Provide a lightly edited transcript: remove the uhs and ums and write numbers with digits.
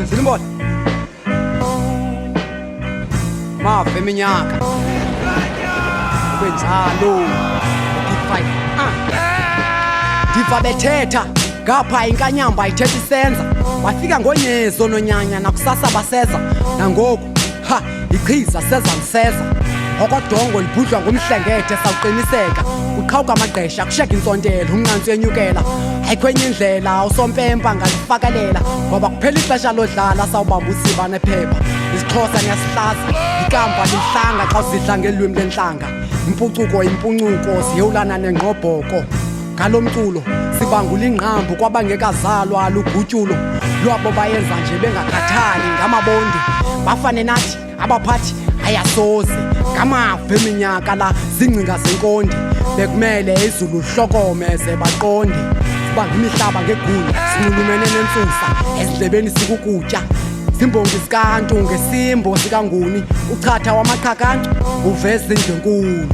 Zimbona Mave eminyaka kwenzalo Big 5 Diva bethetha ngapha inkanyamba ithetha isenza wafika ngonyezo nonyanya nakusasa baseza nangoku ichiza seza niseza okodongo libhudlwa ngomhlengethe sawuqiniseka uqhawuka amagqesha kusheka insontelo umnqansi yenyukela ayikwenye indlela usompempa ngalifakalela ngoba kuphela ixesha lodlala sawubamba usiba nephepha isixhosa ngiyasihlaza ikamva lihlanga xa usidla ngelwimi lenhlanga impuncuko ziyewulana nengqobhoko ngalomculo sibangula ingqambu kwabangekazalwa lugutyulo lwabo bayenza nje bengakhathali ngamabondi bafane nathi abaphathi ayasozi ngamava eminyaka la zingcinga zenkondi bekumele izulu hlokomeze baqondi sibanga imihlaba ngegulu sinxulumene nensusa ezindlebeni sikukutya simbongi sikantu ngesimbo sikanguni uchatha wamaqhakancu uveza indlu enkulu